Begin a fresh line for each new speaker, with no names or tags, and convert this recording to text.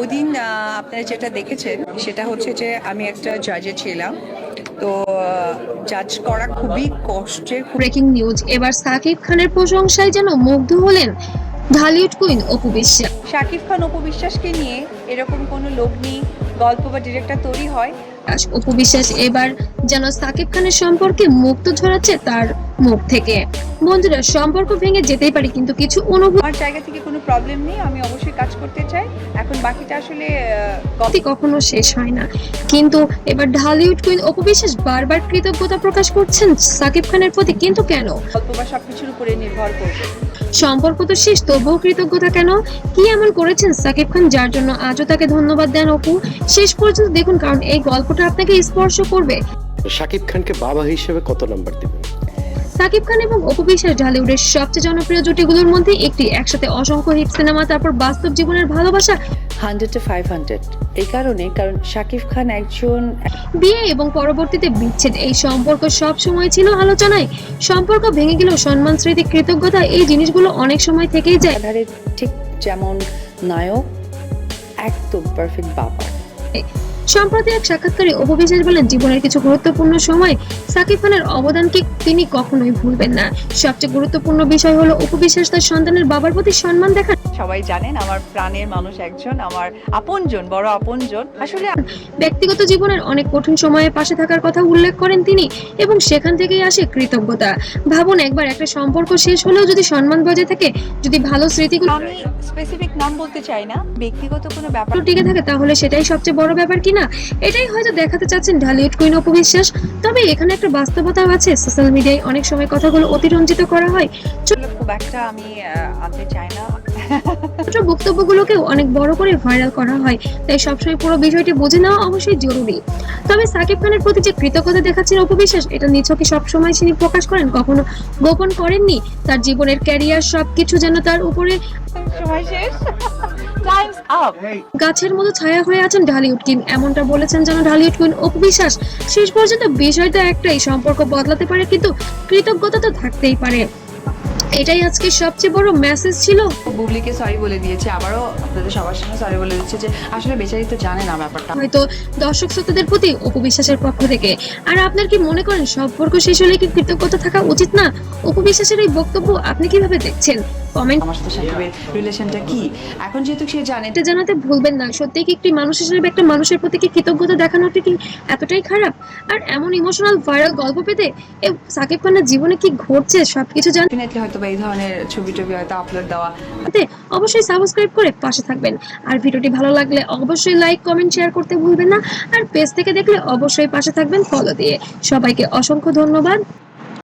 ওদিন আপনারা যেটা দেখেছেন সেটা হচ্ছে যে আমি একটা জাজে ছিলাম। তো জাজ করা খুবই কষ্টের।
ব্রেকিং নিউজ, এবার সাকিব খানের প্রশংসায় যেন মুগ্ধ হলেন ঢালিউড কুইন অপু বিশ্বাস।
শাকিব খান অপু বিশ্বাসকে নিয়ে এরকম কোনো লগ্নি গল্প বা ডিরেক্টর তৈরি হয়।
অপু বিশ্বাস এবার যেন সাকিব খানের সম্পর্কে মুক্ত ঝরাচ্ছে তার মুখ থেকে। বন্ধুরা, সম্পর্ক ভেঙে যেতেই পারে, কিন্তু কিছু অনুভূতি
আমার জায়গা থেকে কোনো প্রবলেম নেই, আমি অবশ্যই কাজ করতে চাই। এখন বাকিটা আসলে
কখনো শেষ হয় না। কিন্তু এবার ঢালিউড কুইন অপু বিশ্বাস বারবার কৃতজ্ঞতা প্রকাশ করছেন সাকিব খানের প্রতি, কিন্তু কেন?
গল্প বা সবকিছুর উপরে নির্ভর করবে।
সম্পর্ক তো শেষ, তবুও কৃতজ্ঞতা কেন? কি এমন করেছেন সাকিব খান যার জন্য আজও তাকে ধন্যবাদ দেন অপু? শেষ পর্যন্ত দেখুন, কারণ এই গল্পটা আপনাকে স্পর্শ করবে।
শাকিব খানকে বাবা হিসেবে কত নাম্বার দিবেন?
সাকিব খান এবং অপু বিশ্বাস ঢালিউডের সবচেয়ে জনপ্রিয় জুটিগুলোর মধ্যে একটি। একসাথে অসংখ্য হিট সিনেমা, তারপর বাস্তব জীবনের ভালোবাসা।
100 to 500 এই কারণ শাকিব খান একজন
বিয়ে এবং পরবর্তীতে বিচ্ছেদ, এই সম্পর্ক সব সময় ছিল আলোচনায়। সম্পর্ক ভেঙে গেলেও সম্মান, স্মৃতি, কৃতজ্ঞতা, এই জিনিসগুলো অনেক সময় থেকেই যায়।
আধারে ঠিক যেমন নায়ক একদম পারফেক্ট বাবা।
সম্প্রতি এক সাক্ষাৎকারে অপু বিশ্বাস বলেন, জীবনের কিছু গুরুত্বপূর্ণ সময় সাকিব খানের অবদানকে তিনি কখনোই ভুলবেন না। সবচেয়ে গুরুত্বপূর্ণ বিষয় হলো অপু বিশ্বাস তার সন্তানের বাবার প্রতি সম্মান দেখান।
সবাই জানেন আমার প্রাণের মানুষ একজন, আমার আপনজন, বড় আপনজন। আসলে
ব্যক্তিগত জীবনের অনেক কঠিন সময়ে পাশে থাকার কথা উল্লেখ করেন তিনি, এবং সেখান থেকেই আসে কৃতজ্ঞতা। ভাবুন, একবার একটা সম্পর্ক শেষ হলেও যদি সম্মান বজায় থাকে, যদি ভালো স্মৃতিগুলো
আমি স্পেসিফিক নাম বলতে চাই না, ব্যক্তিগত কোনো ব্যাপার
টিকে থাকে, তাহলে সেটাই সবচেয়ে বড় ব্যাপার কিনা? এটাই হয়তো দেখাতে চাচ্ছেন ঢালিউড কুইন অপু বিশ্বাস। তবে এখানে একটা বাস্তবতাও আছে, সোশ্যাল মিডিয়ায় অনেক সময় কথাগুলো অতিরঞ্জিত করা হয়।
খুব একটা আমি আনতে চাই না।
ছোট বক্তব্যগুলোকেও অনেক বড় করে ভাইরাল করা হয়, তাই সবসময় পুরো বিষয়টি বুঝে নেওয়া অবশ্যই জরুরি। তবে সাকিব খানের প্রতি যে কৃতজ্ঞতা দেখাচ্ছেন অপু বিশ্বাস, এটা নিছকই সবসময় তিনি প্রকাশ করেন, কখনো গোপন করেননি। তার জীবনের ক্যারিয়ার সবকিছু যেন তার উপরে
সময় শেষ, টাইমস আপ।
গাছের মতো ছায়া হয়ে আছেন ঢালিউড কিং, এমনটা বলেছেন যেন ঢালিউড কুইন অপু বিশ্বাস। শেষ পর্যন্ত বিষয়টা একটাই, সম্পর্ক বদলাতে পারে, কিন্তু কৃতজ্ঞতা তো থাকতেই পারে। এটাই আজকে সবচেয়ে বড় মেসেজ ছিল।
বুবলিকে সরি বলে দিয়েছে, আবারও আপনাদের সবার সামনে সরি বলে দিচ্ছে যে আসলে বেচারি তো জানে না ব্যাপারটা,
হয়তো দর্শক শ্রোতাদের প্রতি অপু বিশ্বাসের পক্ষ থেকে। আর আপনার কি মনে করেন, সম্পর্ক শেষ হলে কি কৃতজ্ঞতা থাকা উচিত না? অপু বিশ্বাসের এই বক্তব্য আপনি কিভাবে দেখছেন? কমেন্ট
আমার সাথে সাকিবের রিলেশনটা কি এখন যেহেতু সে জানে।
এটা জানাতে ভুলবেন না। সত্যিই কি একটি মানুষ হিসেবে একটা মানুষের প্রতি কি কৃতজ্ঞতা দেখানোটা কি এতটাই খারাপ? আর এমন ইমোশনাল ভাইরাল গল্প পেতে সাকিব খানের জীবনে কি ঘটছে সবকিছু
ডেফিনেটলি হয়তো বা এই ধরনের ছবি হয়তো আপলোড দেওয়া।
জানতে অবশ্যই সাবস্ক্রাইব করে পাশে থাকবেন। আর ভিডিওটি ভালো লাগলে অবশ্যই লাইক, কমেন্ট, শেয়ার করতে ভুলবেন না। আর পেজ থেকে দেখলে অবশ্যই পাশে থাকবেন ফলো দিয়ে। সবাইকে অসংখ্য ধন্যবাদ।